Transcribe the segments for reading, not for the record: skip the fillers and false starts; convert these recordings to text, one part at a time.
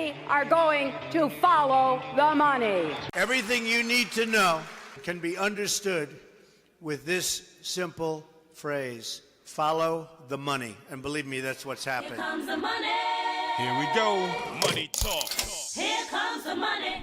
we are going to follow the money. Everything you need to know can be understood with this simple phrase: follow the money. And believe me, that's what's happening. Here comes the money. Here we go. Money talk. Here comes the money.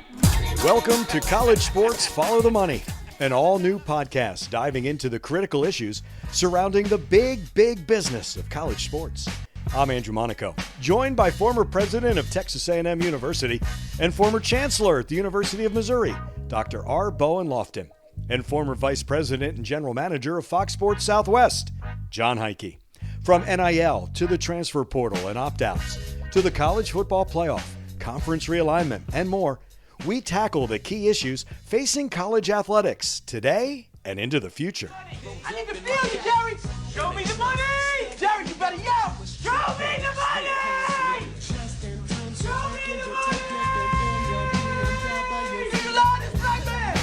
Welcome to College Sports Follow the Money, an all-new podcast diving into the critical issues surrounding the big business of college sports. I'm Andrew Monaco, joined by former president of Texas A&M University and former chancellor at the University of Missouri, Dr. Bowen Loftin, and former vice president and general manager of Fox Sports Southwest, Jon Heidtke. From NIL to the transfer portal and opt-outs, to the college football playoff, conference realignment, and more, we tackle the key issues facing college athletics today and into the future. I need to feel you, Jerry! Show me the money! Jerry, you better yell! Show me the money! Show me the money! You love this black man!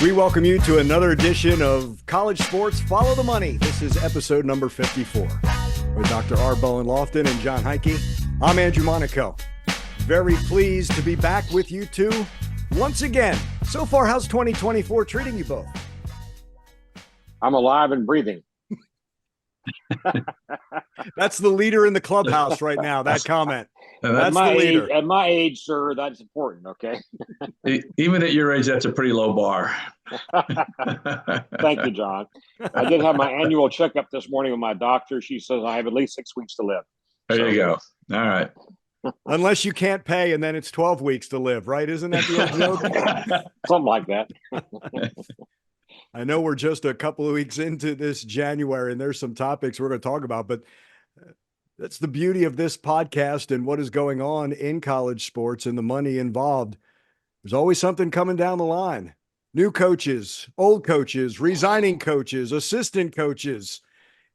We welcome you to another edition of College Sports Follow the Money. This is episode number 54. With Dr. Bowen Loftin and Jon Heidtke, I'm Andrew Monaco. Very pleased to be back with you two once again. So far, how's 2024 treating you both? I'm alive and breathing. That's the leader in the clubhouse right now, that comment. That's the leader. At my age, sir, that's important, okay? Even at your age, that's a pretty low bar. Thank you, John. I did have my annual checkup this morning with my doctor. She says I have at least 6 weeks to live. There you go. All right. Unless you can't pay and then it's 12 weeks to live, right? Isn't that the old joke? Something like that. I know we're just a couple of weeks into this January and there's some topics we're going to talk about, but that's the beauty of this podcast and what is going on in college sports and the money involved. There's always something coming down the line. New coaches, old coaches, resigning coaches, assistant coaches,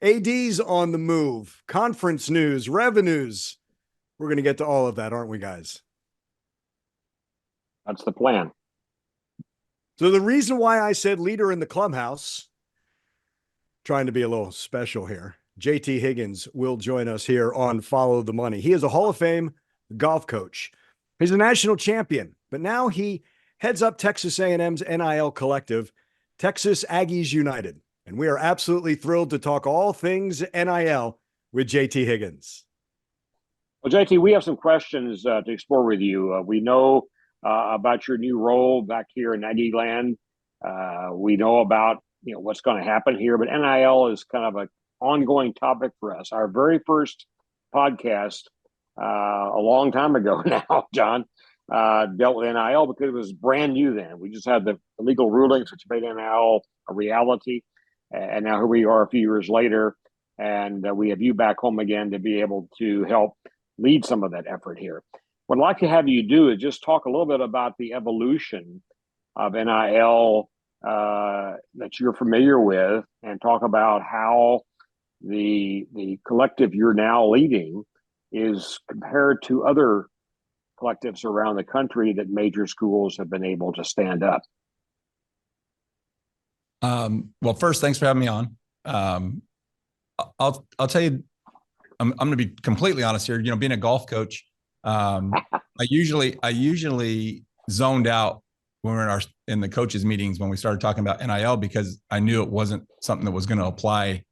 ADs on the move, conference news, revenues. We're going to get to all of that, aren't we, guys? That's the plan. So the reason why I said leader in the clubhouse, trying to be a little special here, JT Higgins will join us here on Follow the Money. He is a Hall of Fame golf coach. He's a national champion, but now he heads up Texas A&M's NIL collective, Texas Aggies United. And we are absolutely thrilled to talk all things NIL with JT Higgins. Well, JT, we have some questions to explore with you. We know about your new role back here in Aggie land. We know about what's going to happen here, but NIL is kind of an ongoing topic for us. Our very first podcast a long time ago now, John, dealt with NIL because it was brand new then. We just had the legal rulings which made NIL a reality, and now here we are a few years later, and we have you back home again to be able to help lead some of that effort here. What I'd like to have you do is just talk a little bit about the evolution of NIL that you're familiar with, and talk about how the collective you're now leading is compared to other collectives around the country that major schools have been able to stand up. Well, first, thanks for having me on. I'll tell you, I'm going to be completely honest here. Being a golf coach, I usually zoned out when we were in the coaches meetings when we started talking about NIL, because I knew it wasn't something that was going to apply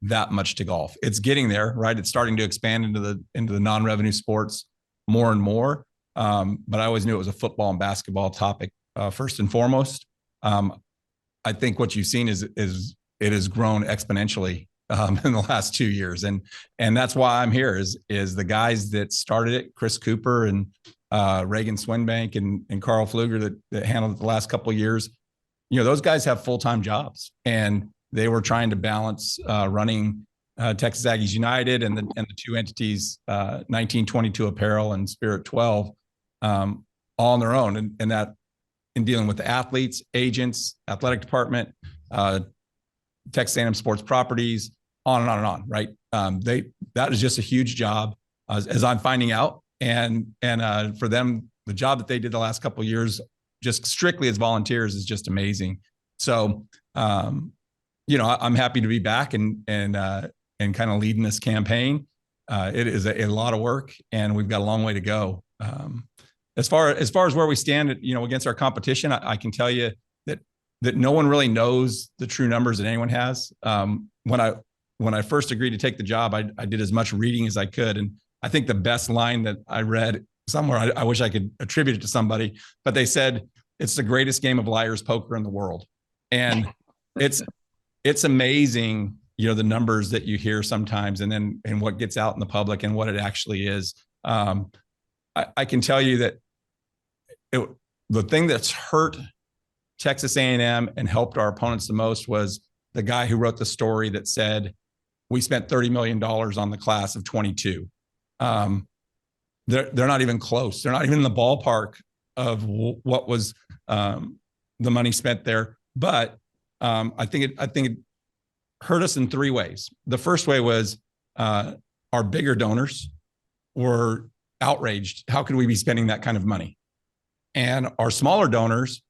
that much to golf. It's getting there, right? It's starting to expand into the non-revenue sports more and more. But I always knew it was a football and basketball topic first and foremost. I think what you've seen is it has grown exponentially in the last 2 years. And that's why I'm here is the guys that started it, Chris Cooper and Reagan Swinbank and Carl Pfluger that handled it the last couple of years. Those guys have full-time jobs, and they were trying to balance running Texas Aggies United and the two entities, 1922 Apparel and Spirit 12, all on their own. And that in dealing with the athletes, agents, athletic department, Texas A&M Sports Properties, on and on and on, right? That is just a huge job, as I'm finding out. And for them, the job that they did the last couple of years, just strictly as volunteers, is just amazing. So, I'm happy to be back and kind of leading this campaign. It is a lot of work, and we've got a long way to go. As far as where we stand, against our competition, I can tell you that no one really knows the true numbers that anyone has. When I first agreed to take the job, I did as much reading as I could, and I think the best line that I read somewhere, I wish I could attribute it to somebody, but they said it's the greatest game of liar's poker in the world, and it's amazing, the numbers that you hear sometimes, and what gets out in the public and what it actually is. I can tell you that the thing that's hurt Texas A&M and helped our opponents the most was the guy who wrote the story that said, we spent $30 million on the class of 22. They're not even close. They're not even in the ballpark of what was the money spent there. But I think it hurt us in three ways. The first way was our bigger donors were outraged. How could we be spending that kind of money? And our smaller donors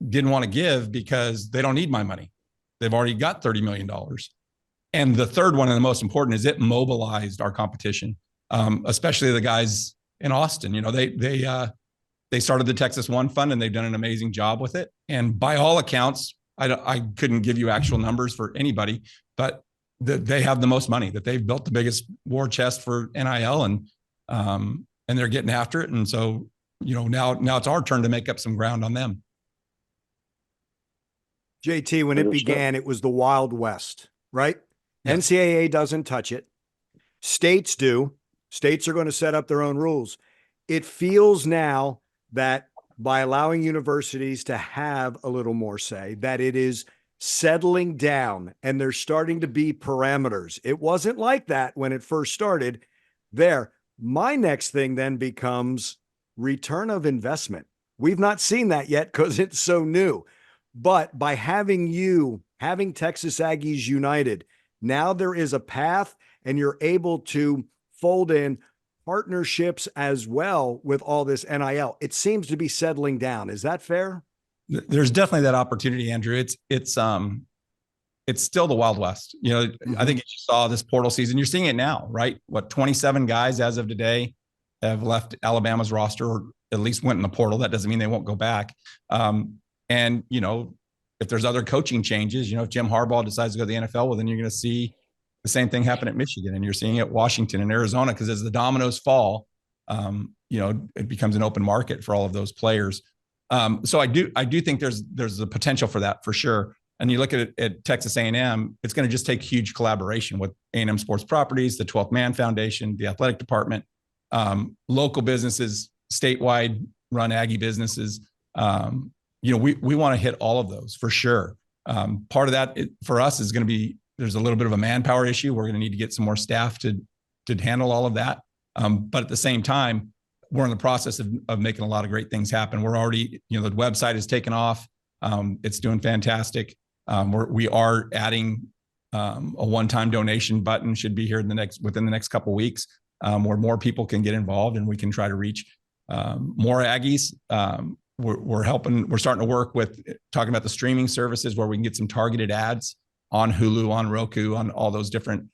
didn't want to give because they don't need my money. They've already got $30 million. And the third one, and the most important, is it mobilized our competition, especially the guys in Austin. They started the Texas One Fund, and they've done an amazing job with it. And by all accounts, I couldn't give you actual numbers for anybody, but they have the most money, that they've built the biggest war chest for NIL, and they're getting after it. And so, now it's our turn to make up some ground on them. JT, when it began, it was the Wild West, right? Yes. NCAA doesn't touch it. States do. States are going to set up their own rules. It feels now that by allowing universities to have a little more say, that it is settling down and there's starting to be parameters. It wasn't like that when it first started there. My next thing then becomes return of investment. We've not seen that yet because it's so new. But by having Texas Aggies United, now there is a path, and you're able to fold in partnerships as well with all this NIL. It seems to be settling down. Is that fair? There's definitely that opportunity, Andrew. It's still the Wild West. I think you saw this portal season. You're seeing it now, right? 27 guys as of today have left Alabama's roster, or at least went in the portal. That doesn't mean they won't go back. And, if there's other coaching changes, if Jim Harbaugh decides to go to the NFL, well, then you're going to see the same thing happen at Michigan, and you're seeing it at Washington and Arizona, because as the dominoes fall, it becomes an open market for all of those players. So I do think there's the potential for that, for sure. And you look at Texas A&M, it's going to just take huge collaboration with A&M Sports Properties, the 12th Man Foundation, the athletic department, local businesses, statewide run Aggie businesses. We want to hit all of those for sure. Part of that for us is going to be, there's a little bit of a manpower issue. We're going to need to get some more staff to handle all of that. But at the same time, we're in the process of making a lot of great things happen. We're already, the website is taken off. It's doing fantastic. We are adding a one-time donation button, should be here within the next couple of weeks, where more people can get involved and we can try to reach more Aggies. We're starting to work with talking about the streaming services where we can get some targeted ads on Hulu, on Roku, on all those different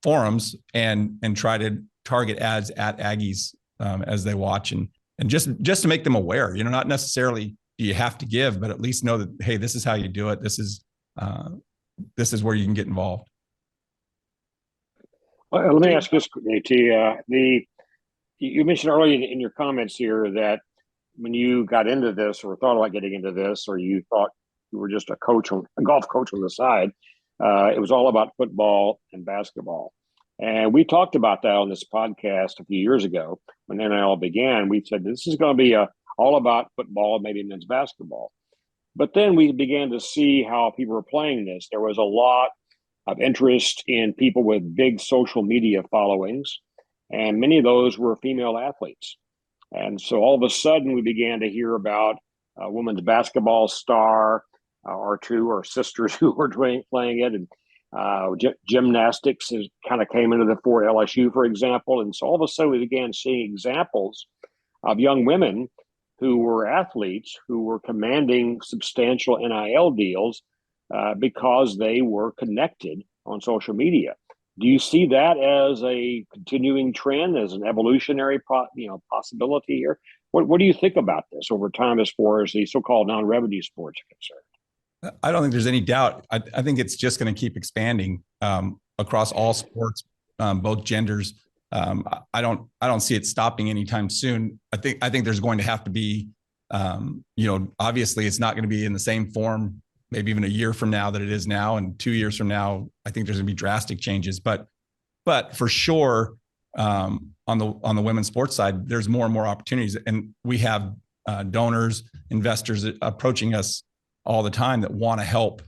forums, and try to target ads at Aggies as they watch, and just to make them aware, not necessarily do you have to give, but at least know that, hey, this is how you do it. This is where you can get involved. Well, let me ask this, JT. You mentioned earlier in your comments here that when you got into this, or thought about getting into this, or you thought you were just a golf coach on the side, it was all about football and basketball. And we talked about that on this podcast a few years ago when NIL began. We said this is going to be all about football, maybe men's basketball. But then we began to see how people were playing this. There was a lot of interest in people with big social media followings, and many of those were female athletes. And so all of a sudden we began to hear about a women's basketball star or two, or sisters who were playing it. And gymnastics kind of came into the fore, LSU, for example. And so all of a sudden we began seeing examples of young women who were athletes who were commanding substantial NIL deals because they were connected on social media. Do you see that as a continuing trend, as an evolutionary possibility here? What do you think about this over time as far as the so-called non-revenue sports are concerned? I don't think there's any doubt. I think it's just going to keep expanding across all sports, both genders. I don't see it stopping anytime soon. I think there's going to have to be, obviously it's not going to be in the same form, maybe even a year from now that it is now, and 2 years from now, I think there's going to be drastic changes. But for sure, on the women's sports side, there's more and more opportunities, and we have donors, investors approaching us all the time that want to help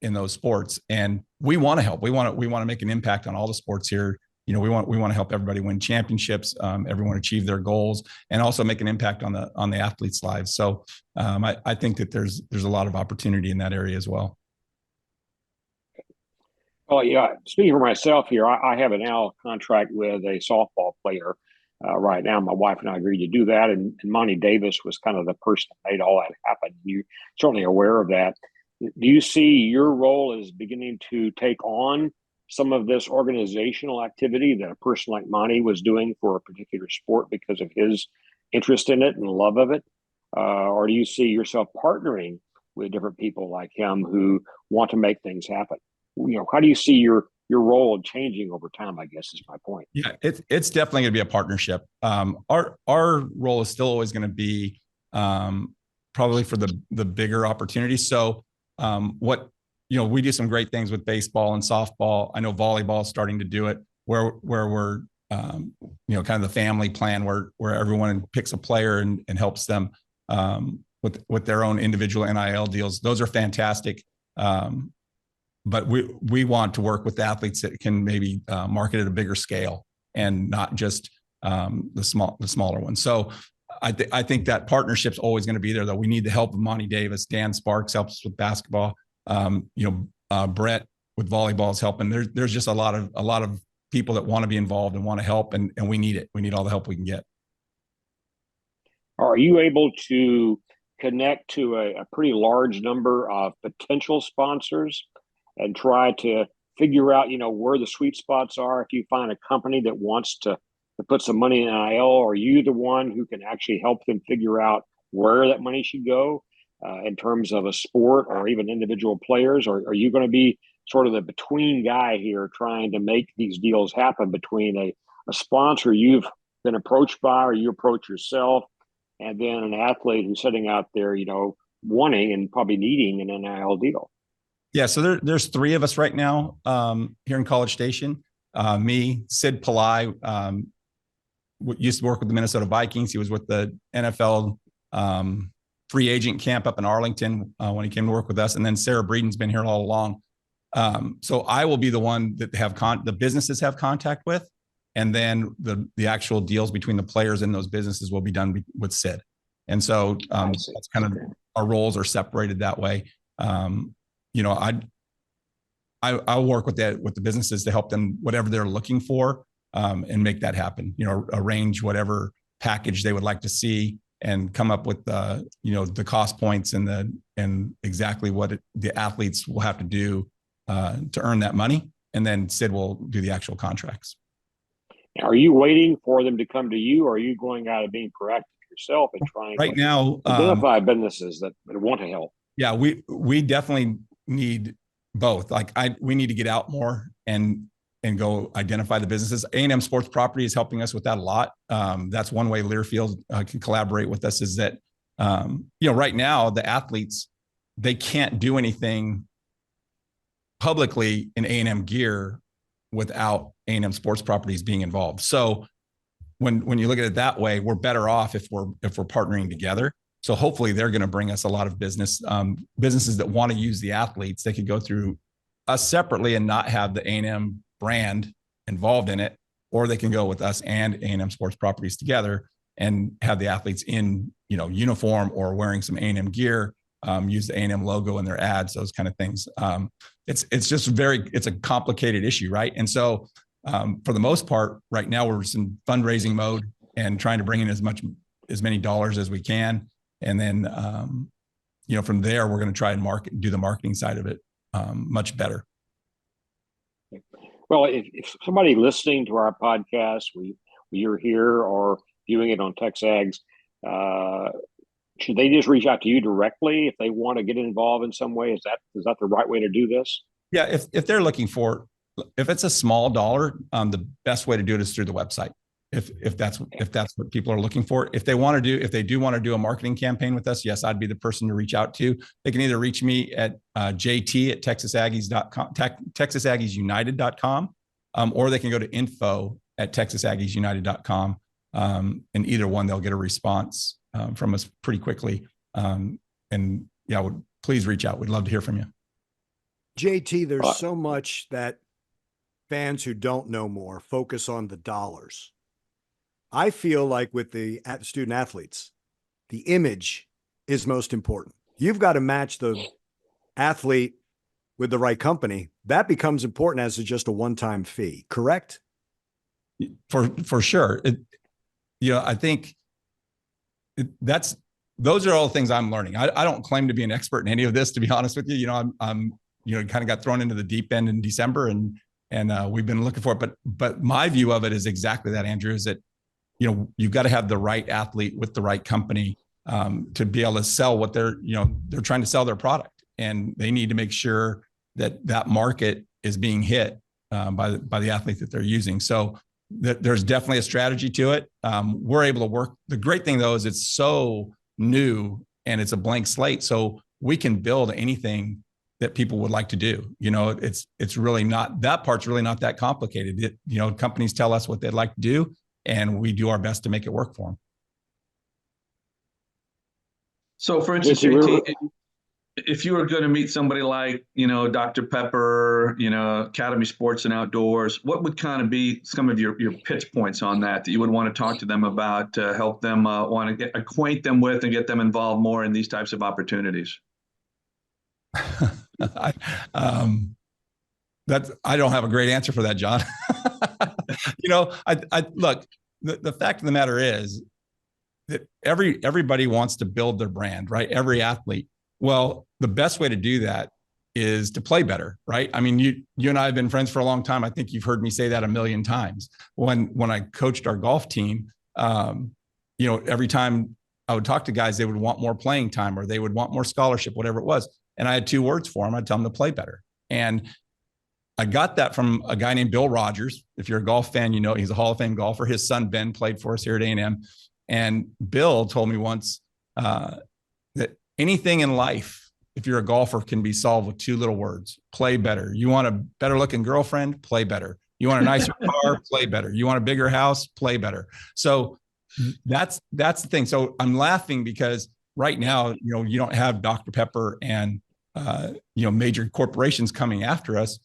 in those sports, and we want to help. We want to make an impact on all the sports here. We want to help everybody win championships, everyone achieve their goals, and also make an impact on the athletes' lives. So I think that there's a lot of opportunity in that area as well. Oh yeah, speaking for myself here, I have an NIL contract with a softball player right now. My wife and I agreed to do that, and Monty Davis was kind of the person that made all that happen. You're certainly aware of that. Do you see your role as beginning to take on some of this organizational activity that a person like Monty was doing for a particular sport because of his interest in it and love of it? Or do you see yourself partnering with different people like him who want to make things happen? How do you see your role changing over time, I guess is my point. Yeah, it's definitely going to be a partnership. Our role is still always going to be probably for the bigger opportunities. So we do some great things with baseball and softball. I know volleyball is starting to do it where we're, kind of the family plan where everyone picks a player and helps them with their own individual NIL deals. Those are fantastic. But we want to work with athletes that can maybe market at a bigger scale and not just the smaller ones. So I think that partnership's always going to be there, though. We need the help of Monty Davis. Dan Sparks helps us with basketball. Brett with volleyball is helping. There's just a lot of people that want to be involved and want to help, and we need it. We need all the help we can get. Are you able to connect to a pretty large number of potential sponsors and try to figure out, where the sweet spots are? If you find a company that wants to put some money in NIL, are you the one who can actually help them figure out where that money should go in terms of a sport or even individual players? Or are you going to be sort of the between guy here trying to make these deals happen between a sponsor you've been approached by or you approach yourself, and then an athlete who's sitting out there, wanting and probably needing an NIL deal? Yeah, so there's three of us right now here in College Station. Me, Sid Pillai, used to work with the Minnesota Vikings. He was with the NFL free agent camp up in Arlington when he came to work with us. And then Sarah Breeden's been here all along. So I will be the one that the businesses have contact with, and then the actual deals between the players and those businesses will be done with Sid. And so that's kind of our roles are separated that way. I'll work with the businesses to help them whatever they're looking for and make that happen. Arrange whatever package they would like to see and come up with the cost points and exactly what the athletes will have to do to earn that money, and then Sid will do the actual contracts. Are you waiting for them to come to you, or are you going out and being proactive yourself and trying right now identify businesses that want to help? Yeah, we definitely need both. We need to get out more and go identify the businesses. A&M Sports Property is helping us with that a lot. That's one way Learfield can collaborate with us, is that, right now the athletes, they can't do anything publicly in A&M gear without A&M Sports Properties being involved. So when you look at it that way, we're better off if we're partnering together. So hopefully they're going to bring us a lot of businesses that want to use the athletes. They could go through us separately and not have the A&M brand involved in it, or they can go with us and A&M Sports Properties together and have the athletes in, uniform or wearing some A&M gear, use the A&M logo in their ads, those kind of things. It's just it's a complicated issue, right? And so for the most part, right now we're just in fundraising mode and trying to bring in as many dollars as we can. And then, from there, we're going to try and do the marketing side of it much better. Well, if somebody listening to our podcast, you're here or viewing it on TexAgs, should they just reach out to you directly if they want to get involved in some way? Is that the right way to do this? Yeah, if they're looking for, if it's a small dollar, the best way to do it is through the website. If that's what people are looking for. If they do want to do a marketing campaign with us, yes, I'd be the person to reach out to. They can either reach me at jt@texasaggies.com, texasaggiesunited.com, or they can go to info@texasaggiesunited.com. And either one, they'll get a response from us pretty quickly. And yeah, please reach out. We'd love to hear from you. JT, there's so much that fans who don't know more focus on the dollars. I feel like with the student athletes, the image is most important. You've got to match the athlete with the right company. That becomes important as just a one-time fee, correct? For sure. I think those are all the things I'm learning. I don't claim to be an expert in any of this, to be honest with you. I'm kind of got thrown into the deep end in December and we've been looking for it. But my view of it is exactly that, Andrew, is that, you've got to have the right athlete with the right company to be able to sell what they're trying to sell their product. And they need to make sure that market is being hit by the athlete that they're using. So there's definitely a strategy to it. We're able to work. The great thing though, is it's so new and it's a blank slate. So we can build anything that people would like to do. It's really not, that part's really not that complicated. Companies tell us what they'd like to do and we do our best to make it work for them. So for instance, JT, if you were going to meet somebody like, Dr. Pepper, Academy Sports and Outdoors, what would kind of be some of your pitch points on that you would want to talk to them about to help them want to acquaint them with and get them involved more in these types of opportunities? I don't have a great answer for that, John. Look, the fact of the matter is that everybody wants to build their brand, right? Every athlete. Well, the best way to do that is to play better, right? I mean, you and I have been friends for a long time. I think you've heard me say that a million times. When I coached our golf team, every time I would talk to guys, they would want more playing time or they would want more scholarship, whatever it was. And I had two words for them. I'd tell them to play better. And I got that from a guy named Bill Rogers. If you're a golf fan, he's a Hall of Fame golfer. His son, Ben, played for us here at A&M. And Bill told me once that anything in life, if you're a golfer, can be solved with two little words: play better. You want a better looking girlfriend? Play better. You want a nicer car? Play better. You want a bigger house? Play better. So that's the thing. So I'm laughing because right now, you don't have Dr. Pepper and, major corporations coming after us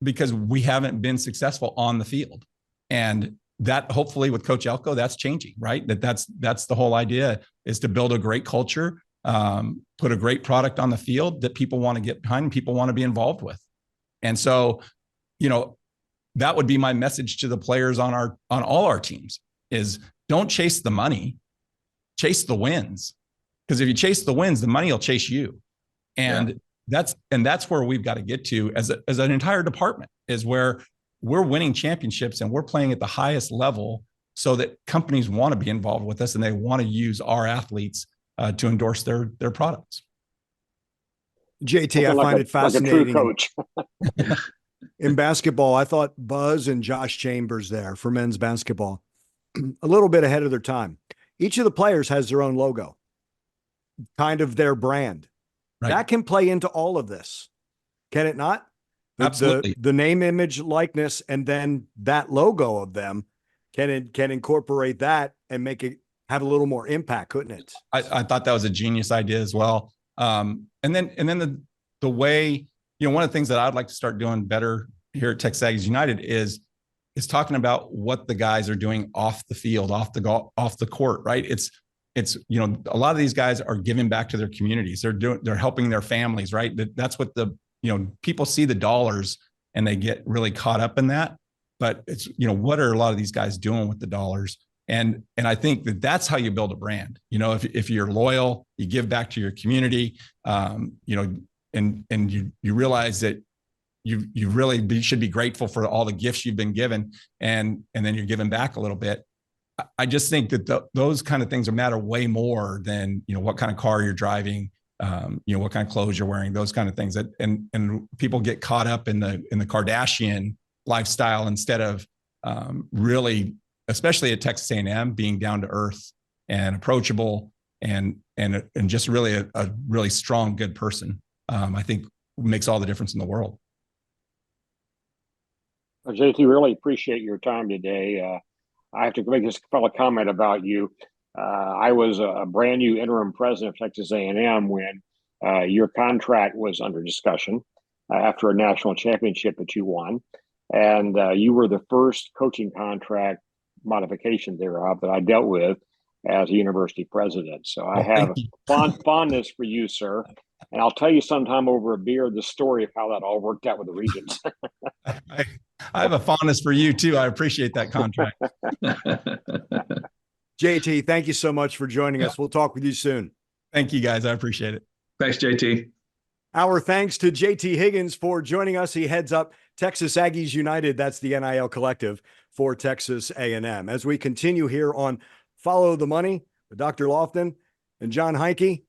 because we haven't been successful on the field. And that hopefully with Coach Elko, that's changing, right? That's the whole idea, is to build a great culture, put a great product on the field that people want to get behind and people want to be involved with. And so, that would be my message to the players on all our teams is don't chase the money, chase the wins. Because if you chase the wins, the money will chase you. And that's where we've got to get to as an entire department, is where we're winning championships and we're playing at the highest level so that companies want to be involved with us and they want to use our athletes to endorse their products. JT, I find it fascinating. Like a true coach. In basketball, I thought Buzz and Josh Chambers there for men's basketball, a little bit ahead of their time. Each of the players has their own logo, kind of their brand. Right. That can play into all of this, can it not? Absolutely. The name, image, likeness, and then that logo of them can incorporate that and make it have a little more impact, couldn't it? I thought that was a genius idea as well. And then the way, one of the things that I'd like to start doing better here at TexAgs United is talking about what the guys are doing off the field, off the court, right? It's a lot of these guys are giving back to their communities. They're helping their families, right? That's what people see the dollars and they get really caught up in that. But it's, what are a lot of these guys doing with the dollars? And I think that's how you build a brand. If you're loyal, you give back to your community, you realize that you really should be grateful for all the gifts you've been given, and then you're giving back a little bit. I just think that those kind of things matter way more than, what kind of car you're driving, what kind of clothes you're wearing, those kind of things. And people get caught up in the Kardashian lifestyle instead of really, especially at Texas A&M, being down to earth and approachable and just really a really strong, good person. I think makes all the difference in the world. Well, JT, really appreciate your time today. I have to make this fellow comment about you. I was a brand new interim president of Texas A&M when your contract was under discussion after a national championship that you won. And you were the first coaching contract modification thereof that I dealt with as a university president. So I have fondness for you, sir. And I'll tell you sometime over a beer the story of how that all worked out with the Regents. I have a fondness for you too. I appreciate that contract. JT, thank you so much for joining us. We'll talk with you soon. Thank you, guys. I appreciate it. Thanks, JT. Our thanks to JT Higgins for joining us. He heads up Texas Aggies United. That's the NIL collective for Texas A&M. As we continue here on Follow the Money with Dr. Loftin and Jon Heidtke.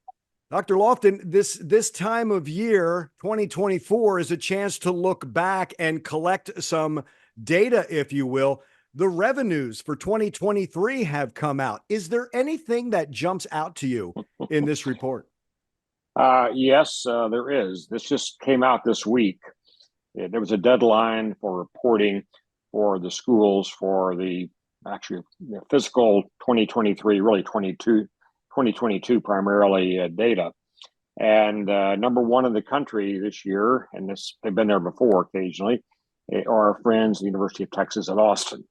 Dr. Loftin, this time of year, 2024, is a chance to look back and collect some data, if you will. The revenues for 2023 have come out. Is there anything that jumps out to you in this report? Yes, there is. This just came out this week. There was a deadline for reporting for the schools for the fiscal 2023, really 2022 primarily data. And number one in the country this year, and they've been there before occasionally, are our friends, the University of Texas at Austin.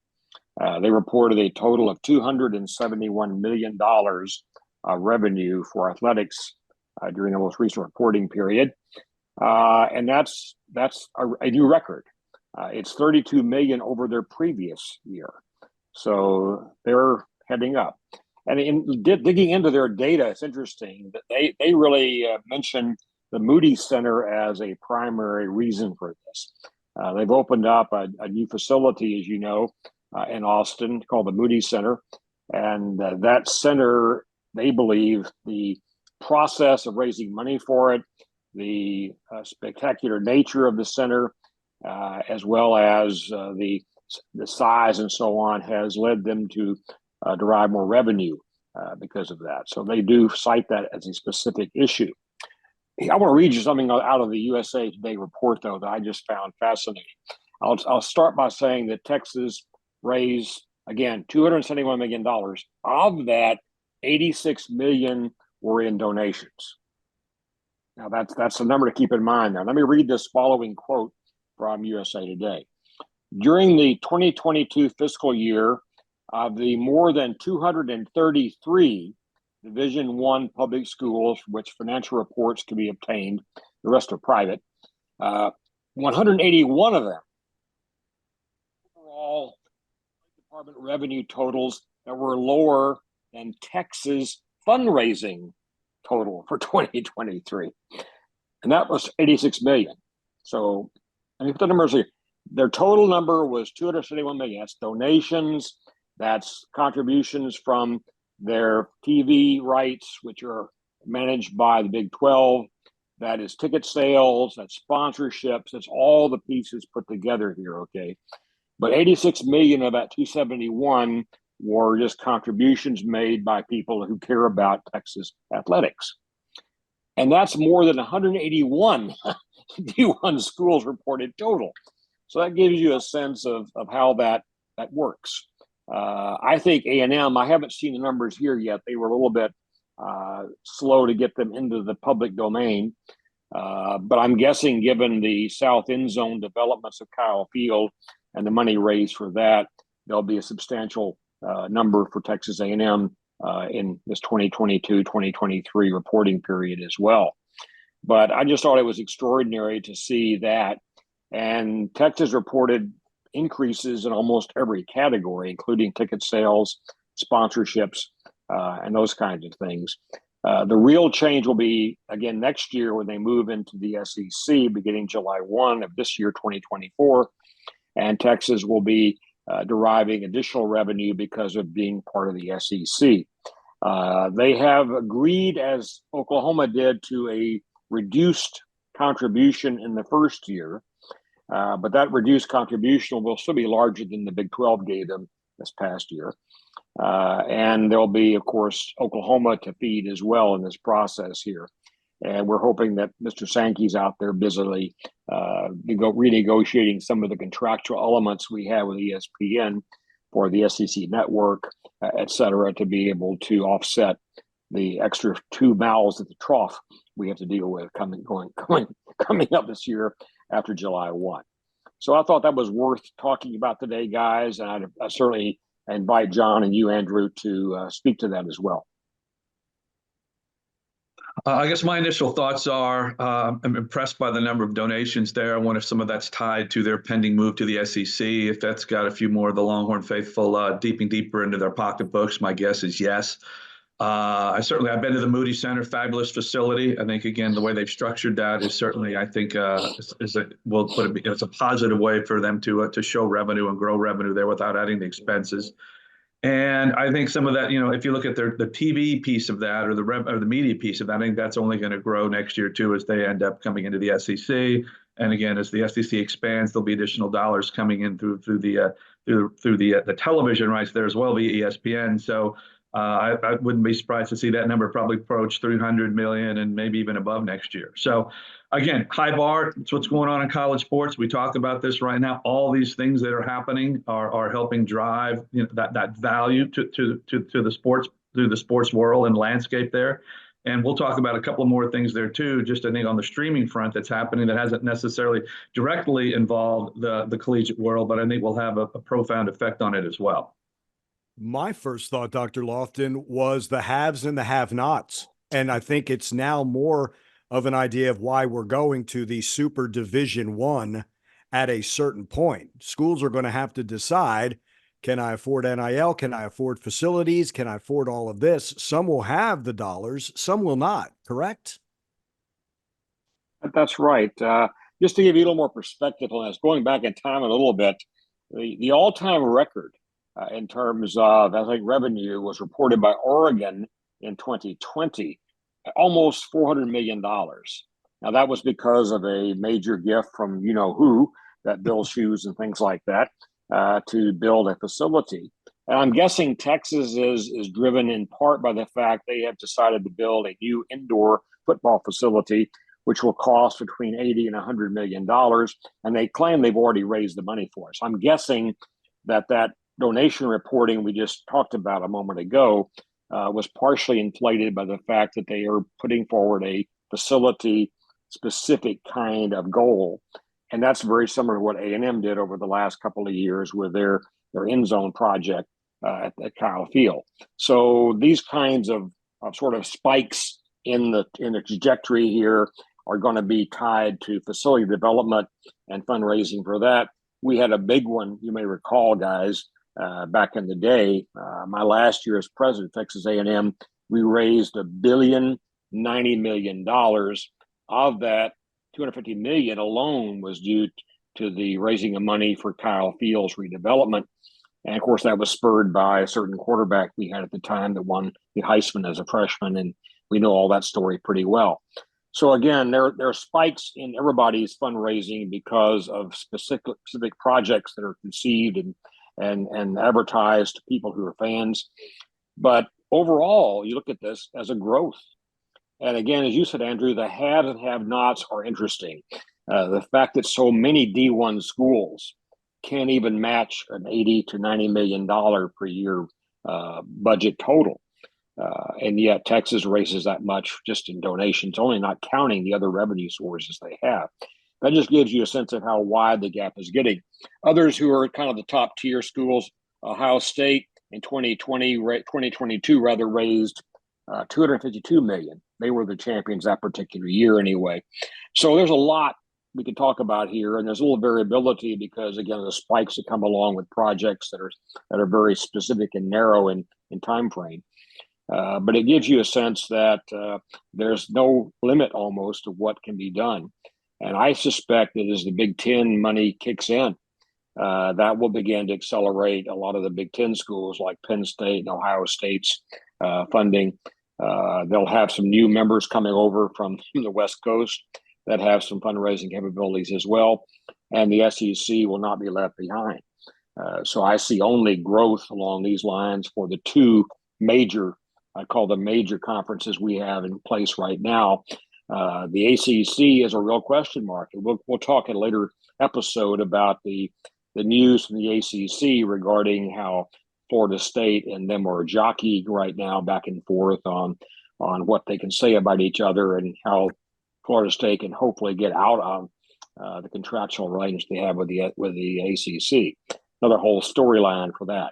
They reported a total of $271 million revenue for athletics during the most recent reporting period. And that's a new record. It's 32 million over their previous year. So they're heading up. And in digging into their data, it's interesting that they really mention the Moody Center as a primary reason for this. They've opened up a new facility, as you know, in Austin called the Moody Center. And that center, they believe the process of raising money for it, the spectacular nature of the center, as well as the size and so on, has led them to derive more revenue because of that. So they do cite that as a specific issue. I want to read you something out of the USA Today report, though, that I just found fascinating. I'll start by saying that Texas raised, again, $271 million. Of that, 86 million were in donations. Now, that's a number to keep in mind there. Let me read this following quote from USA Today. During the 2022 fiscal year, of the more than 233 Division I public schools for which financial reports can be obtained, the rest are private, 181 of them overall department revenue totals that were lower than Texas fundraising total for 2023. And that was 86 million. So let me put the numbers here. Their total number was 271 million. That's donations, that's contributions from their TV rights, which are managed by the Big 12. That is ticket sales, that's sponsorships, that's all the pieces put together here, okay? But 86 million of that 271 were just contributions made by people who care about Texas athletics. And that's more than 181 D1 schools reported total. So that gives you a sense of how that works. I think A&M, I haven't seen the numbers here yet. They were a little bit slow to get them into the public domain. But I'm guessing given the south end zone developments of Kyle Field and the money raised for that, there'll be a substantial number for Texas A&M in this 2022-2023 reporting period as well. But I just thought it was extraordinary to see that. And Texas reported increases in almost every category, including ticket sales, sponsorships, and those kinds of things. The real change will be, again, next year when they move into the SEC beginning July 1 of this year, 2024. And Texas will be deriving additional revenue because of being part of the SEC. They have agreed, as Oklahoma did, to a reduced contribution in the first year. But that reduced contribution will still be larger than the Big 12 gave them this past year. And there'll be, of course, Oklahoma to feed as well in this process here. And we're hoping that Mr. Sankey's out there busily renegotiating some of the contractual elements we have with ESPN for the SEC network, et cetera, to be able to offset the extra 2 mouths at the trough we have to deal with coming up this year after July 1. So I thought that was worth talking about today, guys. And I certainly invite Jon and you, Andrew, to speak to that as well. I guess my initial thoughts are I'm impressed by the number of donations there. I wonder if some of that's tied to their pending move to the SEC. If that's got a few more of the Longhorn faithful deeper into their pocketbooks, my guess is yes. I've been to the Moody Center, fabulous facility. I think, again, the way they've structured that is certainly, I think, it's a positive way for them to show revenue and grow revenue there without adding the expenses. And I think some of that, if you look at the TV piece of that or the media piece of that, I think that's only going to grow next year too as they end up coming into the SEC. And again, as the SEC expands, there'll be additional dollars coming in through the television rights there as well via ESPN. So I wouldn't be surprised to see that number probably approach 300 million and maybe even above next year. So again, high bar. It's what's going on in college sports. We talk about this right now. All these things that are happening are helping drive that value to the sports, through the sports world and landscape there. And we'll talk about a couple more things there too, just I think on the streaming front that's happening that hasn't necessarily directly involved the collegiate world, but I think will have a profound effect on it as well. My first thought, Dr. Loftin, was the haves and the have-nots. And I think it's now more of an idea of why we're going to the Super Division I at a certain point. Schools are going to have to decide, can I afford NIL? Can I afford facilities? Can I afford all of this? Some will have the dollars, some will not, correct? That's right. Just to give you a little more perspective on this, going back in time a little bit, the all-time record in terms of, I think, revenue was reported by Oregon in 2020, almost $400 million. Now, that was because of a major gift from you-know-who that builds shoes and things like that to build a facility. And I'm guessing Texas is driven in part by the fact they have decided to build a new indoor football facility, which will cost between $80 and $100 million. And they claim they've already raised the money for it. So I'm guessing that donation reporting we just talked about a moment ago was partially inflated by the fact that they are putting forward a facility specific kind of goal. And that's very similar to what A&M did over the last couple of years with their end zone project at Kyle Field. So these kinds of sort of spikes in the trajectory here are going to be tied to facility development and fundraising for that. We had a big one, you may recall, guys, back in the day. My last year as president of Texas A&M, we raised $1.09 billion. Of that, $250 million alone was due to the raising of money for Kyle Field's redevelopment. And of course, that was spurred by a certain quarterback we had at the time that won the Heisman as a freshman. And we know all that story pretty well. So again, there are spikes in everybody's fundraising because of specific projects that are conceived and advertised to people who are fans. But overall, you look at this as a growth. And again, as you said, Andrew, the haves and have-nots are interesting. The fact that so many D1 schools can't even match an $80 to $90 million per year budget total. And yet Texas raises that much just in donations, only not counting the other revenue sources they have. That just gives you a sense of how wide the gap is getting. Others who are kind of the top tier schools, Ohio State in 2022 raised $252 million. They were the champions that particular year anyway. So there's a lot we can talk about here, and there's a little variability because, again, the spikes that come along with projects that are very specific and narrow in time frame. But it gives you a sense that there's no limit almost to what can be done. And I suspect that as the Big Ten money kicks in, that will begin to accelerate a lot of the Big Ten schools like Penn State and Ohio State's funding. They'll have some new members coming over from the West Coast that have some fundraising capabilities as well. And the SEC will not be left behind. So I see only growth along these lines for the two major, I call them major conferences we have in place right now. The ACC is a real question mark. And we'll talk in a later episode about the news from the ACC regarding how Florida State and them are jockeying right now back and forth on what they can say about each other and how Florida State can hopefully get out of the contractual arrangements they have with the ACC. Another whole storyline for that.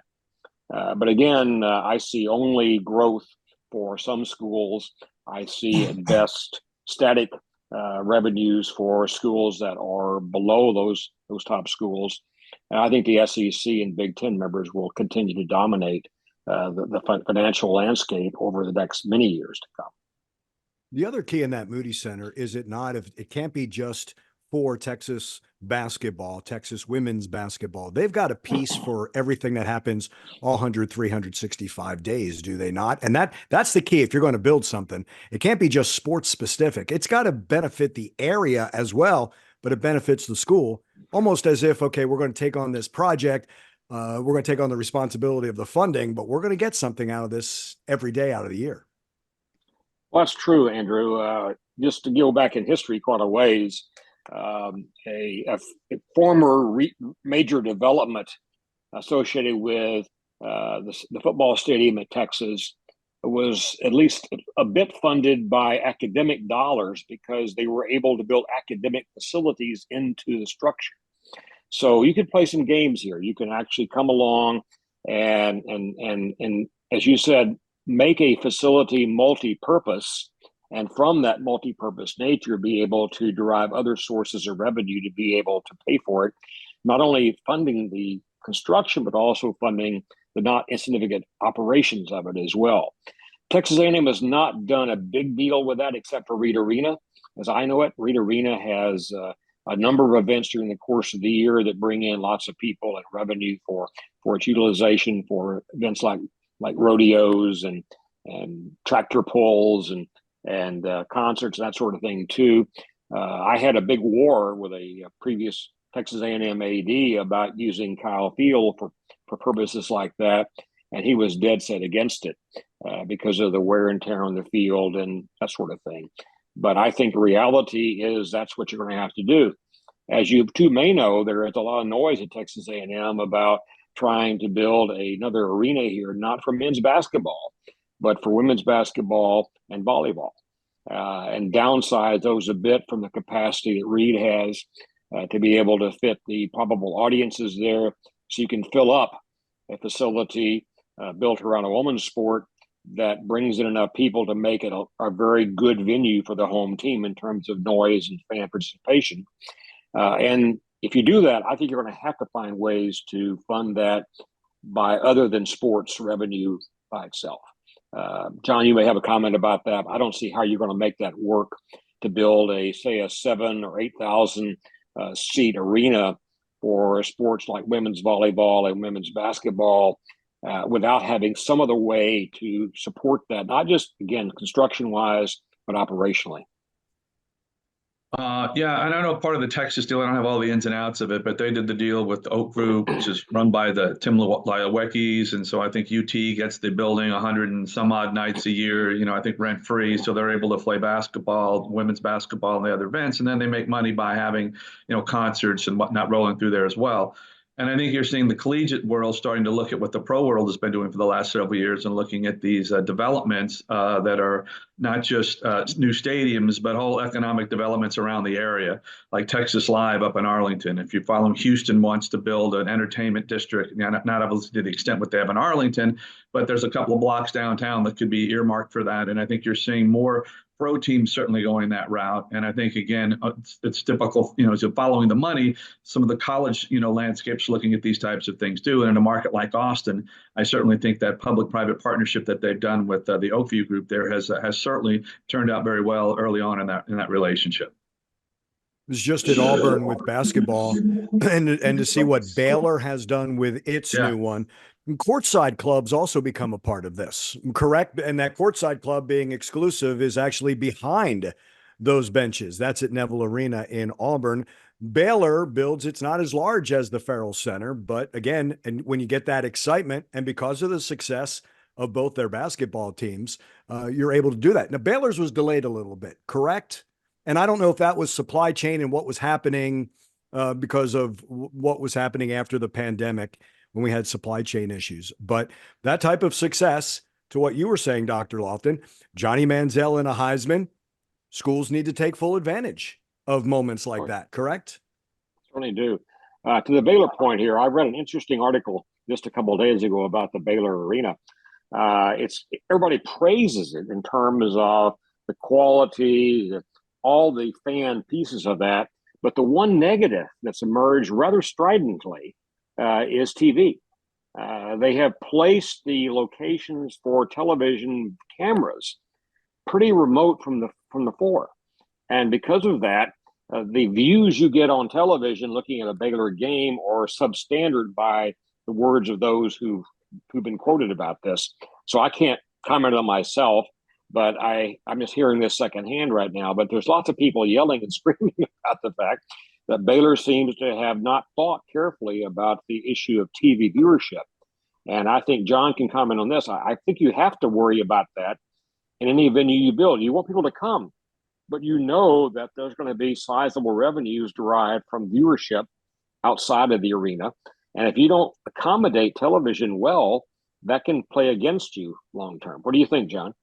But again, I see only growth for some schools. I see at best static revenues for schools that are below those top schools. And I think the SEC and Big Ten members will continue to dominate the financial landscape over the next many years to come. The other key in that Moody Center is it can't be just for Texas basketball, Texas women's basketball. They've got a piece for everything that happens all 365 days, do they not? And that's the key. If you're going to build something, it can't be just sports specific. It's got to benefit the area as well, but it benefits the school almost as if, okay, we're going to take on this project. We're going to take on the responsibility of the funding, but we're going to get something out of this every day out of the year. Well, that's true, Andrew. Just to go back in history quite a ways, a former major development associated with the football stadium at Texas was at least a bit funded by academic dollars because they were able to build academic facilities into the structure. So you could play some games here. You can actually come along and as you said, make a facility multi-purpose, and from that multi-purpose nature, be able to derive other sources of revenue to be able to pay for it, not only funding the construction, but also funding the not insignificant operations of it as well. Texas A&M has not done a big deal with that except for Reed Arena. As I know it, Reed Arena has a number of events during the course of the year that bring in lots of people and revenue for its utilization for events like rodeos and tractor pulls and concerts, that sort of thing too. I had a big war with a previous Texas A&M AD about using Kyle Field for purposes like that, and he was dead set against it because of the wear and tear on the field and that sort of thing. But I think the reality is that's what you're going to have to do. As you two may know, there is a lot of noise at Texas A&M about trying to build another arena here, not for men's basketball, but for women's basketball and volleyball, and downsize those a bit from the capacity that Reed has to be able to fit the probable audiences there, so you can fill up a facility built around a women's sport that brings in enough people to make it a very good venue for the home team in terms of noise and fan participation. And if you do that, I think you're going to have to find ways to fund that by other than sports revenue by itself. John, you may have a comment about that. I don't see how you're going to make that work to build a 7,000 or 8,000 seat arena for sports like women's volleyball and women's basketball without having some other way to support that, not just, again, construction-wise, but operationally. Yeah, and I know part of the Texas deal, I don't have all the ins and outs of it, but they did the deal with the Oak Group, which is run by the Tim Lyawekis. And so I think UT gets the building 100 and some odd nights a year, I think rent free. So they're able to play basketball, women's basketball, and the other events. And then they make money by having, concerts and whatnot rolling through there as well. And I think you're seeing the collegiate world starting to look at what the pro world has been doing for the last several years and looking at these developments that are not just new stadiums, but whole economic developments around the area, like Texas Live up in Arlington. If you follow, Houston wants to build an entertainment district, not obviously to the extent what they have in Arlington, but there's a couple of blocks downtown that could be earmarked for that. And I think you're seeing more pro teams certainly going that route. And I think, again, it's typical, so following the money, some of the college, landscapes looking at these types of things too. And in a market like Austin, I certainly think that public-private partnership that they've done with the Oakview group there has certainly turned out very well early on in that relationship. Was just at Auburn with basketball, and to see what Baylor has done with its new one. And courtside clubs also become a part of this, correct? And that courtside club being exclusive is actually behind those benches. That's at Neville Arena in Auburn. Baylor builds, it's not as large as the Farrell Center, but again, and when you get that excitement, and because of the success of both their basketball teams, you're able to do that. Now, Baylor's was delayed a little bit, correct? And I don't know if that was supply chain and what was happening because of what was happening after the pandemic when we had supply chain issues. But that type of success, to what you were saying, Dr. Loftin, Johnny Manziel and a Heisman, schools need to take full advantage of moments like that, correct? Certainly do. To the Baylor point here, I read an interesting article just a couple of days ago about the Baylor Arena. Everybody praises it in terms of the quality, all the fan pieces of that. But the one negative that's emerged rather stridently is TV. They have placed the locations for television cameras pretty remote from the floor. And because of that, the views you get on television looking at a Baylor game are substandard by the words of those who've been quoted about this. So I can't comment on myself, but I'm just hearing this secondhand right now. But there's lots of people yelling and screaming about the fact that Baylor seems to have not thought carefully about the issue of TV viewership. And I think Jon can comment on this. I think you have to worry about that in any venue you build. You want people to come, but you know that there's going to be sizable revenues derived from viewership outside of the arena. And if you don't accommodate television well, that can play against you long term. What do you think, Jon?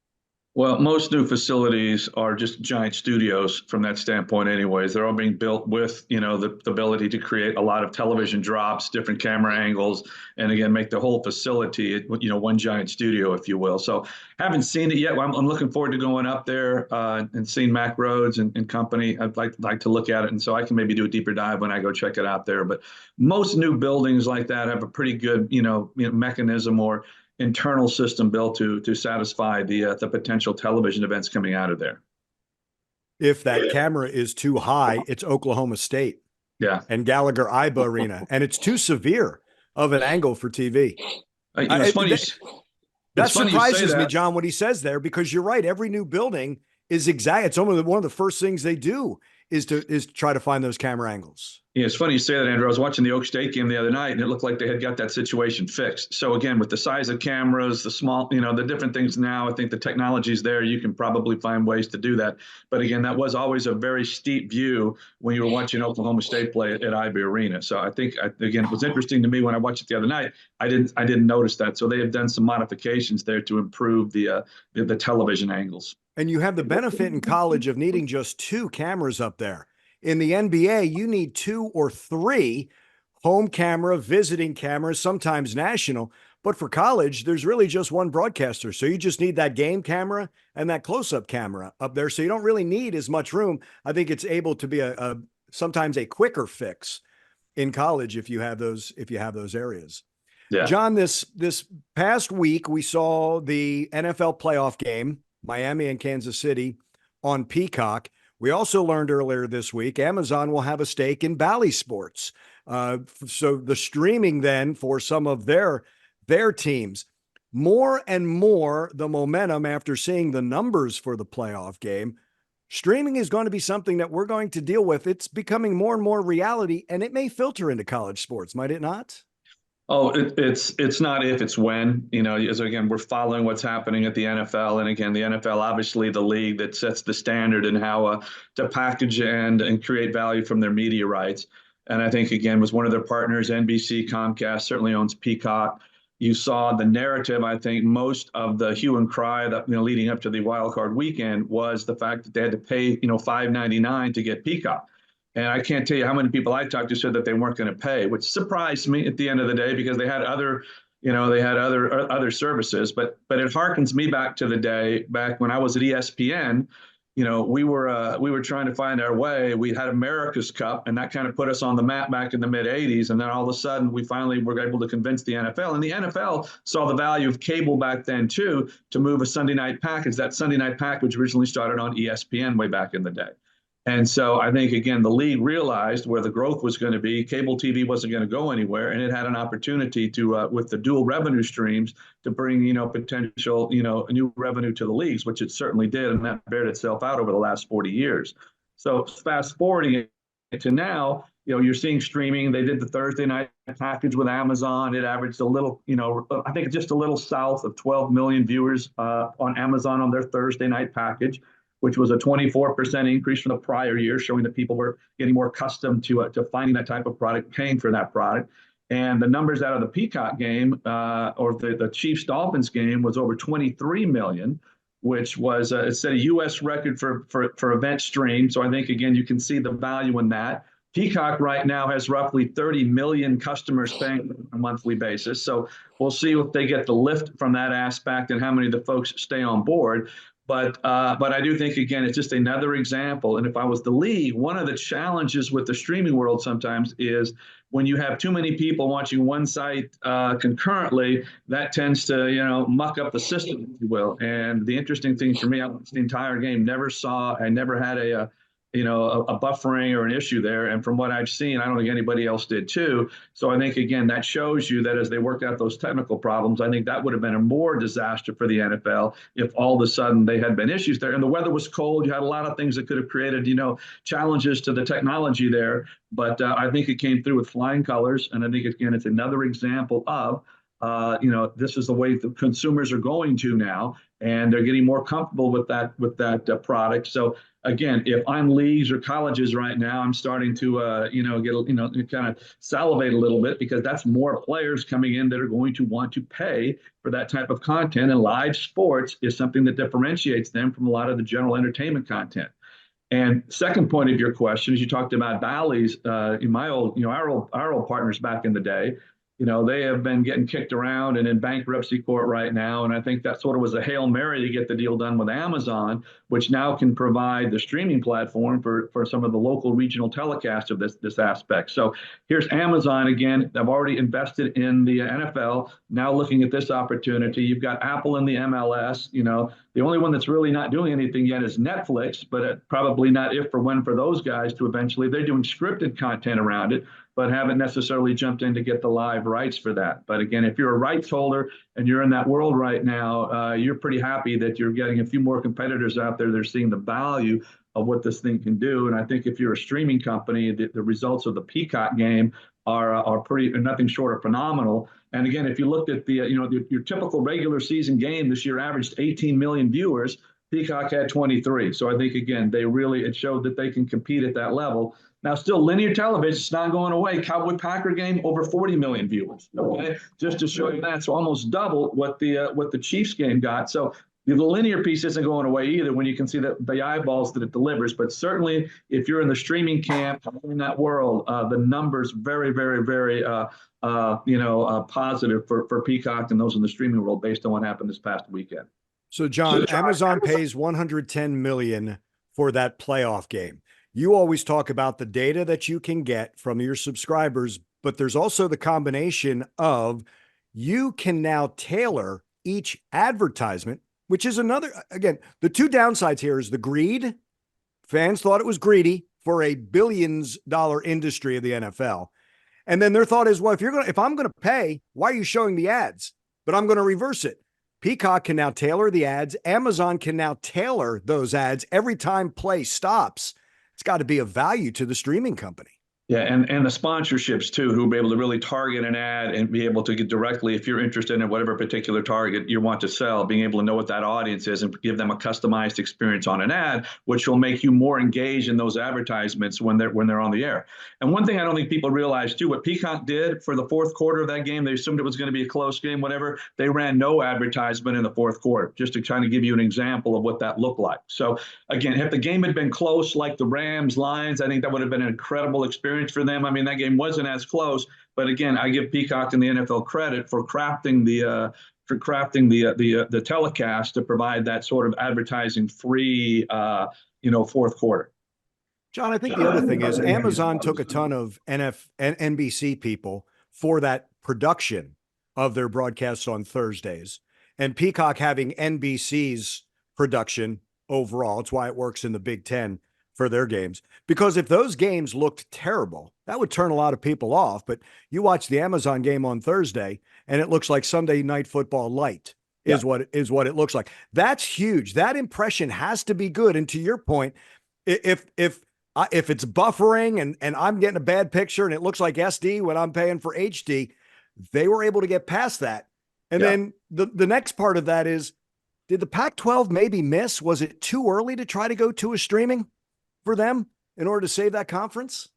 Well, most new facilities are just giant studios from that standpoint anyways. They're all being built with, the ability to create a lot of television drops, different camera angles, and again, make the whole facility, one giant studio, if you will. So haven't seen it yet. I'm looking forward to going up there and seeing Mac Rhodes and company. I'd like to look at it. And so I can maybe do a deeper dive when I go check it out there. But most new buildings like that have a pretty good, mechanism or internal system built to satisfy the potential television events coming out of there. If that camera is too high, it's Oklahoma State, and Gallagher-Iba Arena, and it's too severe of an angle for TV. It's funny. That surprises me, Jon, what he says there, because you're right. Every new building is exact. It's almost one of the first things they do is to try to find those camera angles. Yeah, it's funny you say that, Andrew. I was watching the Oak State game the other night, and it looked like they had got that situation fixed. So again, with the size of cameras, the small, the different things now, I think the technology's there. You can probably find ways to do that. But again, that was always a very steep view when you were watching Oklahoma State play at IB Arena. So I think, again, it was interesting to me when I watched it the other night. I didn't notice that. So they have done some modifications there to improve the television angles. And you have the benefit in college of needing just 2 cameras up there. In the NBA, you need 2 or 3 home camera, visiting cameras, sometimes national. But for college, there's really just one broadcaster. So you just need that game camera and that close-up camera up there. So you don't really need as much room. I think it's able to be sometimes a quicker fix in college if you have those areas. Yeah. Jon, this past week, we saw the NFL playoff game, Miami and Kansas City, on Peacock. We also learned earlier this week, Amazon will have a stake in Bally Sports. So the streaming then for some of their teams, more and more the momentum after seeing the numbers for the playoff game, streaming is going to be something that we're going to deal with. It's becoming more and more reality, and it may filter into college sports, might it not? Oh, it's not if, it's when. As again, we're following what's happening at the NFL, and again, the NFL obviously the league that sets the standard in how to package and create value from their media rights. And I think again was one of their partners, NBC, Comcast certainly owns Peacock. You saw the narrative. I think most of the hue and cry that leading up to the wild card weekend was the fact that they had to pay $5.99 to get Peacock. And I can't tell you how many people I talked to said that they weren't going to pay, which surprised me at the end of the day because they had other services. But it harkens me back to the day back when I was at ESPN. we were trying to find our way. We had America's Cup, and that kind of put us on the map back in the mid 80s. And then all of a sudden, we finally were able to convince the NFL. And the NFL saw the value of cable back then, too, to move a Sunday night package. That Sunday night package originally started on ESPN way back in the day. And so I think, again, the league realized where the growth was going to be. Cable TV wasn't going to go anywhere, and it had an opportunity to, with the dual revenue streams, to bring, potential, new revenue to the leagues, which it certainly did, and that bared itself out over the last 40 years. So fast forwarding to now, you're seeing streaming. They did the Thursday night package with Amazon. It averaged a little, I think just a little south of 12 million viewers on Amazon on their Thursday night package, which was a 24% increase from the prior year, showing that people were getting more accustomed to finding that type of product, paying for that product. And the numbers out of the Peacock game or the Chiefs-Dolphins game was over 23 million, which was it set a U.S. record for event stream. So I think, again, you can see the value in that. Peacock right now has roughly 30 million customers paying on a monthly basis. So we'll see if they get the lift from that aspect and how many of the folks stay on board. But I do think, again, it's just another example. And if I was the league, one of the challenges with the streaming world sometimes is when you have too many people watching one site concurrently, that tends to, muck up the system, if you will. And the interesting thing for me, I watched the entire game, I never had a buffering or an issue there. And from what I've seen, I don't think anybody else did too. So I think, again, that shows you that as they worked out those technical problems, I think that would have been a more disaster for the NFL if all of a sudden they had been issues there. And the weather was cold. You had a lot of things that could have created, challenges to the technology there. But I think it came through with flying colors. And I think, again, it's another example of, this is the way the consumers are going to now, and they're getting more comfortable with that product. So again, if I'm leagues or colleges right now, I'm starting to kind of salivate a little bit, because that's more players coming in that are going to want to pay for that type of content. And live sports is something that differentiates them from a lot of the general entertainment content. And second point of your question is you talked about Bally's. In my old, our old partners back in the day, they have been getting kicked around and in bankruptcy court right now. And I think that sort of was a Hail Mary to get the deal done with Amazon, which now can provide the streaming platform for some of the local regional telecasts of this aspect. So here's Amazon again. They've already invested in the NFL. Now looking at this opportunity, you've got Apple in the MLS. The only one that's really not doing anything yet is Netflix, but probably not if or when for those guys to eventually. They're doing scripted content around it, but haven't necessarily jumped in to get the live rights for that. But again, if you're a rights holder and you're in that world right now, you're pretty happy that you're getting a few more competitors out there that are seeing the value of what this thing can do. And I think if you're a streaming company, the results of the Peacock game are pretty nothing short of phenomenal. And again, if you looked at your typical regular season game this year averaged 18 million viewers, Peacock had 23. So I think, again, it showed that they can compete at that level. Now, still linear television, it's not going away. Cowboy-Packer game, over 40 million viewers. Okay, just to show you that, so almost double what the Chiefs game got. So the linear piece isn't going away either when you can see the eyeballs that it delivers. But certainly, if you're in the streaming camp in that world, the numbers very, very, very positive for Peacock and those in the streaming world based on what happened this past weekend. So, John, Amazon pays $110 million for that playoff game. You always talk about the data that you can get from your subscribers, but there's also the combination of you can now tailor each advertisement, which is another, again, the two downsides here is the greed. Fans thought it was greedy for a billions-dollar industry of the NFL. And then their thought is, well, if I'm going to pay, why are you showing the ads? But I'm going to reverse it. Peacock can now tailor the ads. Amazon can now tailor those ads every time play stops. It's got to be of value to the streaming company. Yeah, and the sponsorships too, who will be able to really target an ad and be able to get directly, if you're interested in whatever particular target you want to sell, being able to know what that audience is and give them a customized experience on an ad, which will make you more engaged in those advertisements when they're on the air. And one thing I don't think people realize too, what Peacock did for the fourth quarter of that game, they assumed it was going to be a close game, whatever. They ran no advertisement in the fourth quarter, just to try to give you an example of what that looked like. So again, if the game had been close like the Rams Lions, I think that would have been an incredible experience. experience for them. I mean, that game wasn't as close, but again, I give Peacock and the NFL credit for crafting the telecast to provide that sort of advertising free, fourth quarter. John, I think the other thing is Amazon took a ton of NBC people for that production of their broadcasts on Thursdays, and Peacock having NBC's production overall. It's why it works in the Big Ten for their games, because if those games looked terrible, that would turn a lot of people off. But you watch the Amazon game on Thursday and it looks like Sunday Night Football light is what it looks like. That's huge. That impression has to be good. And to your point, if it's buffering and I'm getting a bad picture and it looks like SD when I'm paying for HD, they were able to get past that. And then the next part of that is, did the Pac-12 maybe miss? Was it too early to try to go to a streaming for them in order to save that conference?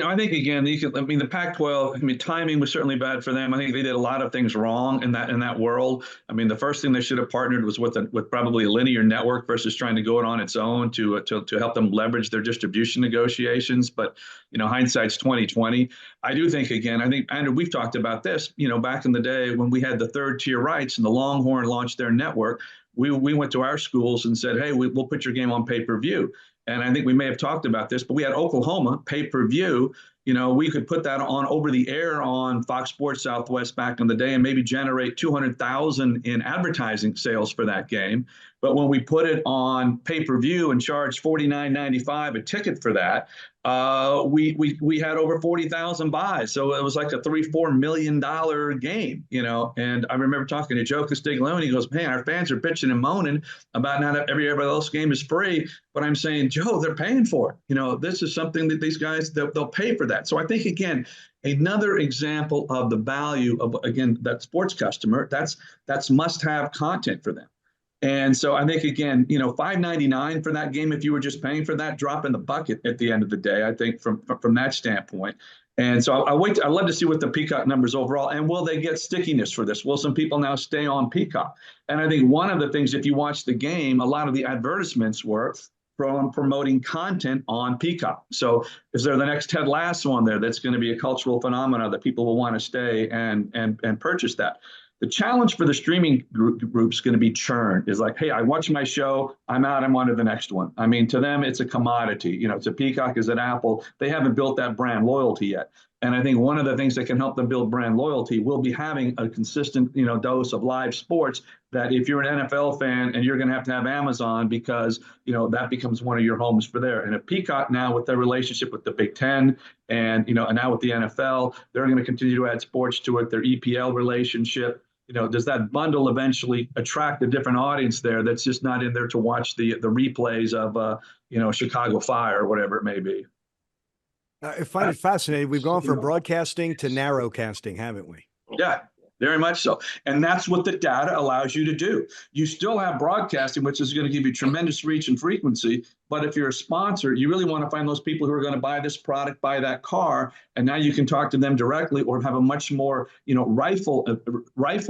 I think again, the Pac-12. Timing was certainly bad for them. I think they did a lot of things wrong in that world. The first thing they should have partnered was with probably a linear network versus trying to go it on its own to help them leverage their distribution negotiations. But hindsight's 2020. I do think again. I think Andrew, we've talked about this. Back in the day when we had the third tier rights and the Longhorn launched their network, we went to our schools and said, hey, we'll put your game on pay-per-view. And I think we may have talked about this, but we had Oklahoma pay-per-view. We could put that on over the air on Fox Sports Southwest back in the day and maybe generate 200,000 in advertising sales for that game. But when we put it on pay-per-view and charged $49.95 a ticket for that, we had over 40,000 buys. So it was like a $3-4 million game, And I remember talking to Joe Castiglione. He goes, man, our fans are bitching and moaning about not every else game is free. But I'm saying, Joe, they're paying for it. This is something that these guys, they'll pay for that. So I think, again, another example of the value of, again, that sports customer, that's must-have content for them. And so I think, again, $5.99 for that game, if you were just paying for that, drop in the bucket at the end of the day, I think from that standpoint. And so I'd love to see what the Peacock numbers overall, and will they get stickiness for this? Will some people now stay on Peacock? And I think one of the things, if you watch the game, a lot of the advertisements were from promoting content on Peacock. So is there the next Ted Lasso on there that's going to be a cultural phenomenon that people will want to stay and purchase that? The challenge for the streaming group is going to be churn. Is like, hey, I watch my show, I'm out, I'm on to the next one. To them, it's a commodity. It's a Peacock, is an Apple. They haven't built that brand loyalty yet. And I think one of the things that can help them build brand loyalty will be having a consistent, dose of live sports. That if you're an NFL fan and you're going to have Amazon because, that becomes one of your homes for there. And if Peacock now with their relationship with the Big Ten and now with the NFL, they're going to continue to add sports to it. Their EPL relationship. Does that bundle eventually attract a different audience there that's just not in there to watch the replays of, Chicago Fire or whatever it may be? I find it fascinating. We've gone from broadcasting to narrowcasting, haven't we? Yeah, very much so. And that's what the data allows you to do. You still have broadcasting, which is going to give you tremendous reach and frequency. But if you're a sponsor, you really want to find those people who are going to buy this product, buy that car. And now you can talk to them directly or have a much more, rifle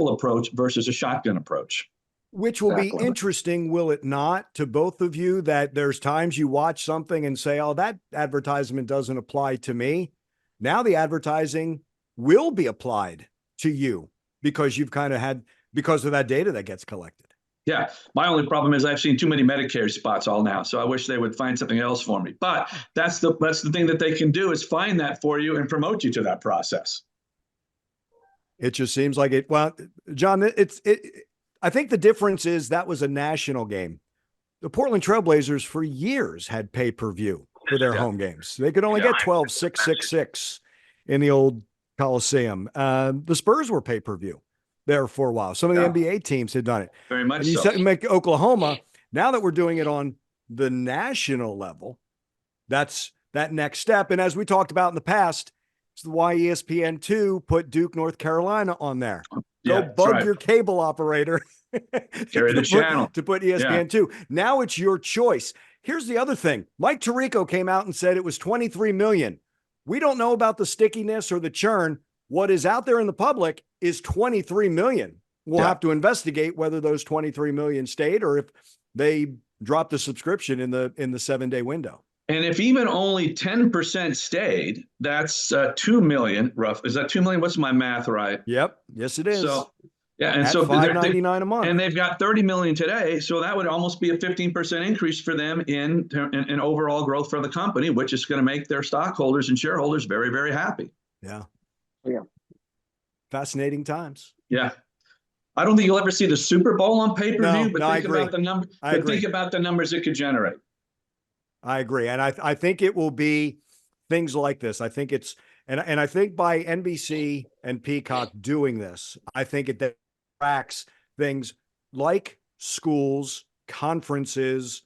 approach versus a shotgun approach. Which will be interesting, will it not, to both of you, that there's times you watch something and say, oh, that advertisement doesn't apply to me. Now the advertising will be applied to you because you've because of that data that gets collected. Yeah. My only problem is I've seen too many Medicare spots all now. So I wish they would find something else for me. But that's the thing that they can do is find that for you and promote you to that process. It just seems like it. Well, John, I think the difference is that was a national game. The Portland Trailblazers for years had pay-per-view for their home games. They could only get 12,666 in the old Coliseum. The Spurs were pay-per-view there for a while. Some of the NBA teams had done it. Very much and you make Oklahoma, now that we're doing it on the national level, that's that next step. And as we talked about in the past, it's why ESPN2 put Duke, North Carolina on there. Go bug your cable operator carry the channel to put ESPN2. Now it's your choice. Here's the other thing. Mike Tirico came out and said it was 23 million. We don't know about the stickiness or the churn. What is out there in the public is 23 million. We'll have to investigate whether those 23 million stayed or if they dropped the subscription in the 7-day window. And if even only 10% stayed, that's 2 million rough. Is that 2 million? What's my math right? Yep. Yes, it is. So, yeah. And At so $5.99 a month. And they've got 30 million today. So that would almost be a 15% increase for them in overall growth for the company, which is going to make their stockholders and shareholders very, very happy. Yeah. Yeah. Fascinating times. Yeah. I don't think you'll ever see the Super Bowl on pay-per-view, but think about the number. But think about the numbers it could generate. I agree. And I think it will be things like this. I think it's, and I think by NBC and Peacock doing this, I think it tracks things like schools, conferences,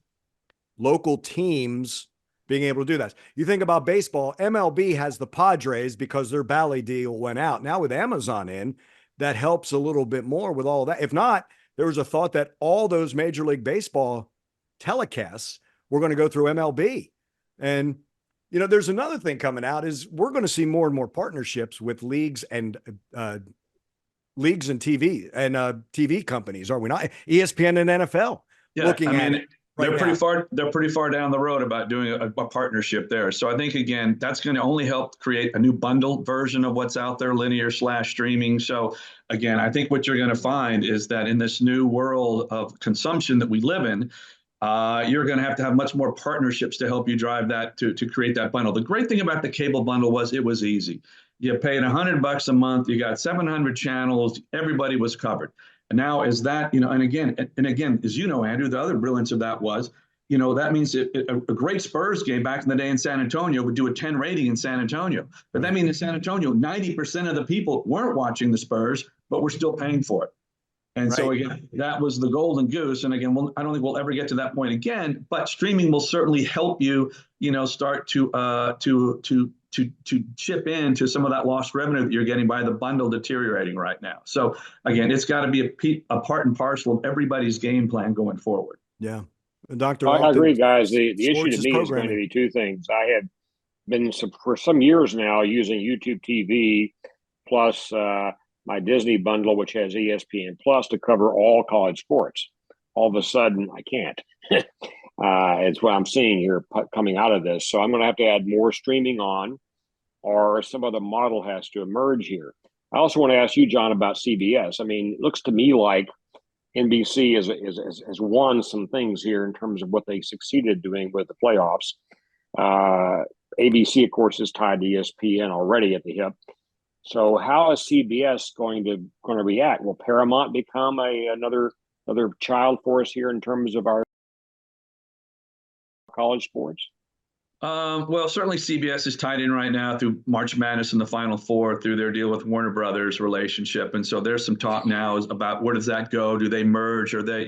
local teams being able to do that. You think about baseball, MLB has the Padres because their Bally deal went out. Now with Amazon in, that helps a little bit more with all that. If not, there was a thought that all those Major League Baseball telecasts were going to go through MLB. And, you know, there's another thing coming out is we're going to see more and more partnerships with leagues and TV companies, are we not? ESPN and NFL. Yeah, looking at it. They're pretty far down the road about doing a partnership there. So I think, again, that's going to only help create a new bundled version of what's out there, linear/streaming. So again, I think what you're going to find is that in this new world of consumption that we live in, you're going to have much more partnerships to help you drive that to create that bundle. The great thing about the cable bundle was it was easy. You paid $100 a month. You got 700 channels. Everybody was covered. And now is that, and again, as you know, Andrew, the other brilliance of that was, that means a great Spurs game back in the day in San Antonio would do a 10 rating in San Antonio. But that means in San Antonio, 90% of the people weren't watching the Spurs, but were still paying for it. And so again, that was the golden goose. And again, I don't think we'll ever get to that point again, but streaming will certainly help you, start to chip into some of that lost revenue that you're getting by the bundle deteriorating right now. So again, it's got to be a part and parcel of everybody's game plan going forward. Yeah. Dr. I agree, guys. The issue to me is going to be two things. I have been for some years now using YouTube TV plus my Disney bundle, which has ESPN Plus to cover all college sports. All of a sudden, I can't. It's what I'm seeing here coming out of this. So I'm going to have to add more streaming on, or some other model has to emerge here. I also want to ask you, John, about CBS. I mean, it looks to me like NBC has won some things here in terms of what they succeeded doing with the playoffs. ABC, of course, is tied to ESPN already at the hip. So how is CBS going to react? Will Paramount become another child for us here in terms of our college sports? Well, certainly CBS is tied in right now through March Madness and the Final Four through their deal with Warner Brothers relationship. And so there's some talk now about where does that go? Do they merge? Or they,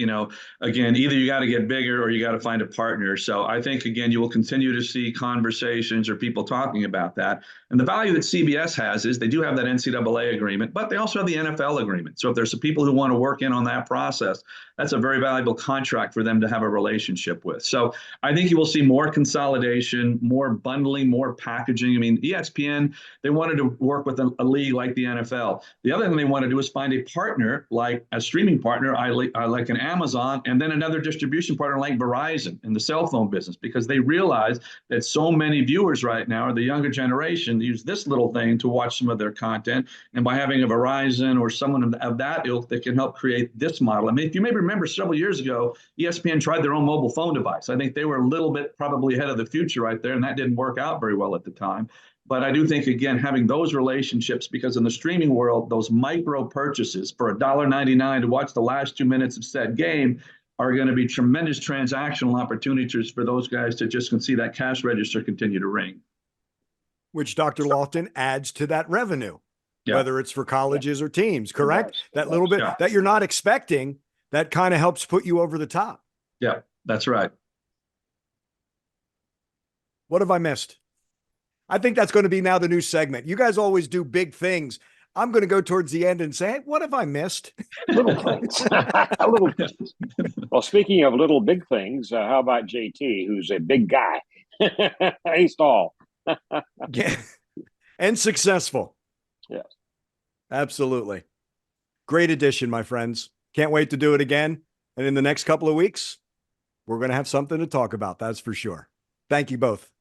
again, either you got to get bigger or you got to find a partner. So I think, again, you will continue to see conversations or people talking about that. And the value that CBS has is they do have that NCAA agreement, but they also have the NFL agreement. So if there's some people who want to work in on that process, that's a very valuable contract for them to have a relationship with. So I think you will see more consolidation, more bundling, more packaging. I mean, ESPN, they wanted to work with a league like the NFL. The other thing they want to do is find a partner, like a streaming partner, like an Amazon, and then another distribution partner like Verizon in the cell phone business, because they realize that so many viewers right now, or the younger generation, use this little thing to watch some of their content. And by having a Verizon or someone of that ilk that can help create this model. I mean, if you may remember several years ago, ESPN tried their own mobile phone device. I think they were a little bit probably ahead of the future right there, and that didn't work out very well at the time. But I do think, again, having those relationships, because in the streaming world, those micro purchases for $1.99 to watch the last 2 minutes of said game are going to be tremendous transactional opportunities for those guys to just see that cash register continue to ring. Which Dr. Loftin adds to that revenue, whether it's for colleges or teams, correct? That little bit that you're not expecting, that kind of helps put you over the top. Yeah, that's right. What have I missed? I think that's going to be now the new segment. You guys always do big things. I'm going to go towards the end and say, hey, what have I missed? Little things. Little things. Well, speaking of little big things, how about JT, who's a big guy? He's tall. Yeah. And successful. Yes. Absolutely. Great addition, my friends. Can't wait to do it again. And in the next couple of weeks, we're going to have something to talk about. That's for sure. Thank you both.